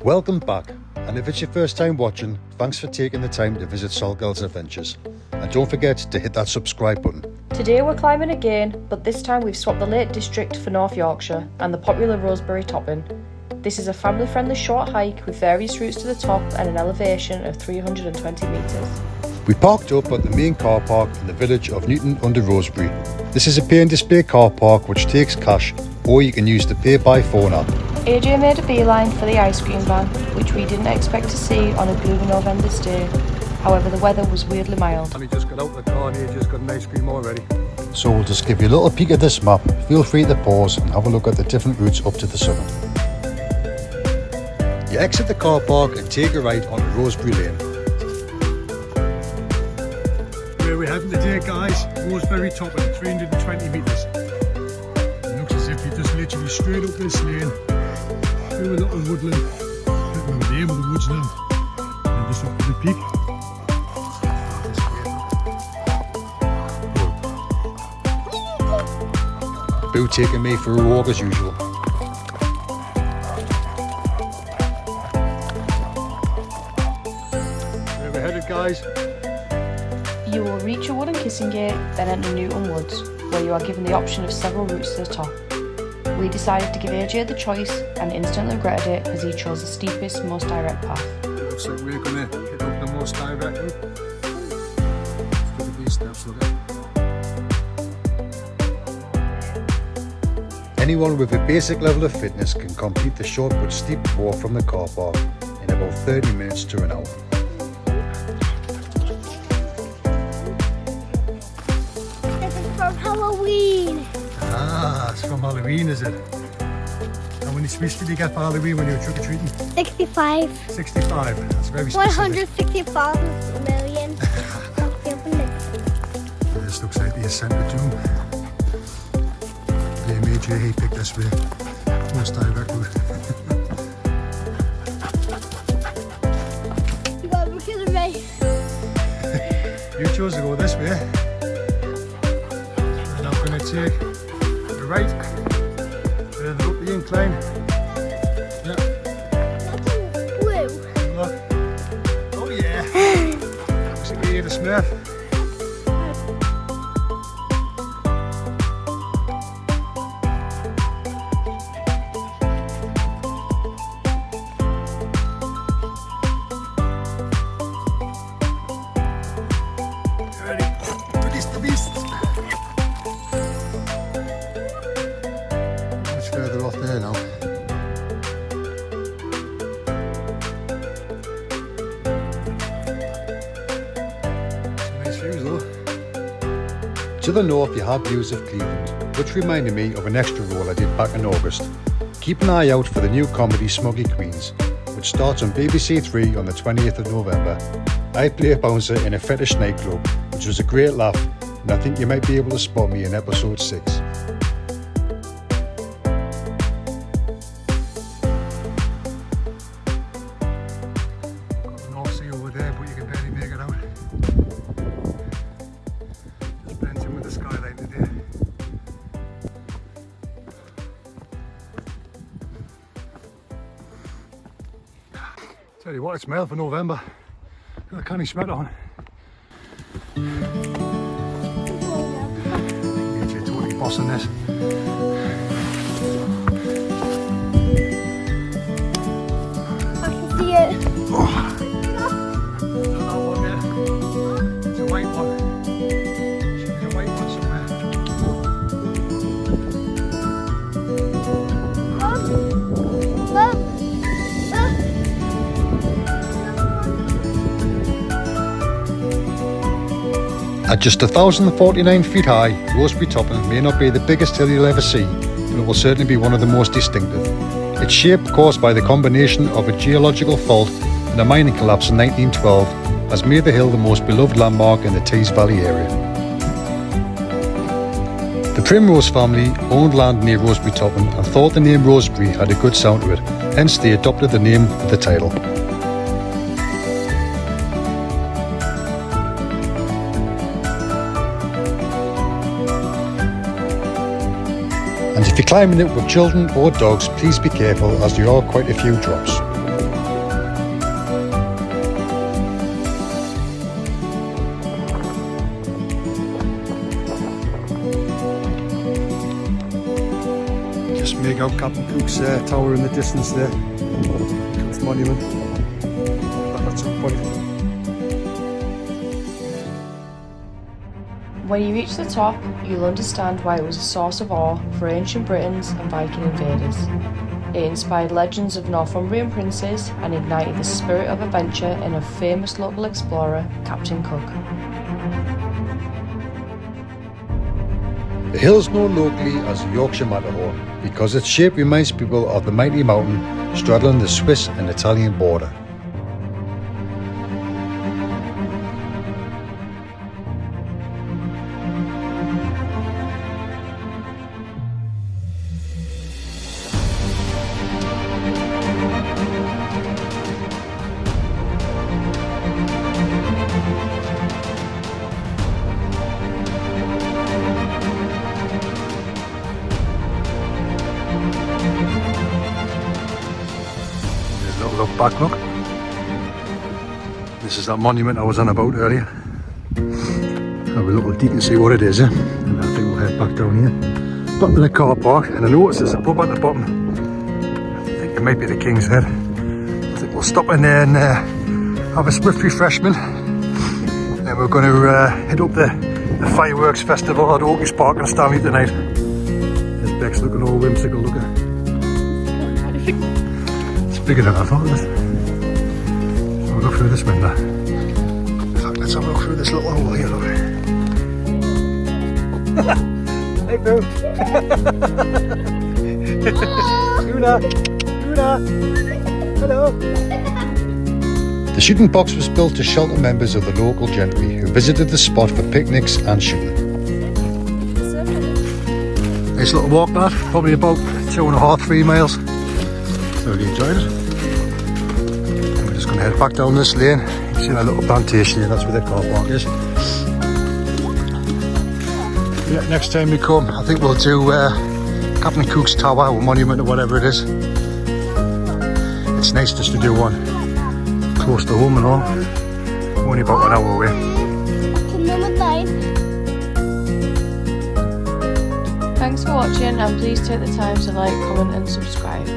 Welcome back, and if it's your first time watching, thanks for taking the time to visit Salkeld's Adventures. And don't forget to hit that subscribe button. Today we're climbing again, but this time we've swapped the Lake District for North Yorkshire and the popular Roseberry Topping. This is a family-friendly short hike with various routes to the top and an elevation of 320 metres. We parked up at the main car park in the village of Newton under Roseberry. This is a pay and display car park which takes cash, or you can use the pay by phone app. AJ made a beeline for the ice cream van, which we didn't expect to see on a gloomy November's day. However, the weather was weirdly mild. We just got out of the car and AJ's got an ice cream already. So we'll just give you a little peek at this map. Feel free to pause and have a look at the different routes up to the summit. You exit the car park and take a right onto Roseberry Lane. Where we're heading today, guys, Roseberry Topping, 320 metres. It looks as if you just literally straight up this lane, through a little woodland. I can't remember the name of the woods now. And just up to the peak. Boo taking me for a walk as usual. Where we're headed, guys. You will reach a wooden kissing gate, then enter Newton Woods, where you are given the option of several routes to the top. We decided to give AJ the choice and instantly regretted it as he chose the steepest, most direct path. Looks like we're going to hit up the most direct route. Look at these steps, look at. Anyone with a basic level of fitness can complete the short but steep walk from the car park in about 30 minutes to an hour. This is from Halloween. Ah, it's from Halloween, is it? How many sweets did you get for Halloween when you were trick-or-treating? 65. 65. That's very specific. 165 million. This looks like the ascent of doom. AJ, he picked this way. Most direct route. You got to kill me. You chose to go this way. We're now going to take the right, further up the incline. Yeah. That's blue. Look. Oh yeah. Looks like we ate a Smurf. Ready? Release the beast. Much further off there now. Some nice views though. To the north you have views of Cleveland, which reminded me of an extra role I did back in August. Keep an eye out for the new comedy Smuggy Queens, which starts on BBC 3 on the 20th of November. I play a bouncer in a fetish nightclub, which was a great laugh, and I think you might be able to spot me in episode 6. Got the North Sea over there, but you can barely make it out. Just blends in with the skyline today. Tell you what, it smells for November. Got a canny sweater on. AJ totally bossing this. I can see it. Oh. That one there. It's a white one. There's a white one somewhere. At just 1,049 feet high, Roseberry Topping may not be the biggest hill you'll ever see, but it will certainly be one of the most distinctive. Its shape, caused by the combination of a geological fault and a mining collapse in 1912, has made the hill the most beloved landmark in the Tees Valley area. The Primrose family owned land near Roseberry Topping and thought the name Roseberry had a good sound to it, hence they adopted the name for the title. And if you're climbing it with children or dogs, please be careful as there are quite a few drops. make out Captain Cook's tower in the distance there. Cook's monument. That's some point. When you reach the top, you'll understand why it was a source of awe for ancient Britons and Viking invaders. It inspired legends of Northumbrian princes and ignited the spirit of adventure in a famous local explorer, Captain Cook. The hill is known locally as the Yorkshire Matterhorn because its shape reminds people of the mighty mountain straddling the Swiss and Italian border. Look back, look. This is that monument I was on about earlier. Have a look deep and see what it is, and I think we'll head back down here. Back to the car park, and I noticed there's a pub at the bottom. I think it might be the King's Head. I think we'll stop in there and have a swift refreshment. Then we're going to hit up the fireworks festival at Oakey's Park in Stanley tonight. There's Bex looking all whimsical, look at. Bigger than I thought, isn't it? So we'll look through this window. In fact, let's have a look through this little hole here, look. Hey, Boo! Luna! Luna! Hello! The shooting box was built to shelter members of the local gentry who visited the spot for picnics and shooting. Nice little walk, that. Probably about 2.5–3 miles. Really enjoyed it. And we're just going to head back down this lane. You can see that little plantation here, that's where the car park is. Yeah, next time we come, I think we'll do Captain Cook's Tower or monument or whatever it is. It's nice just to do one close to home and all. Only about 1 hour away. Thanks for watching, and please take the time to like, comment and subscribe.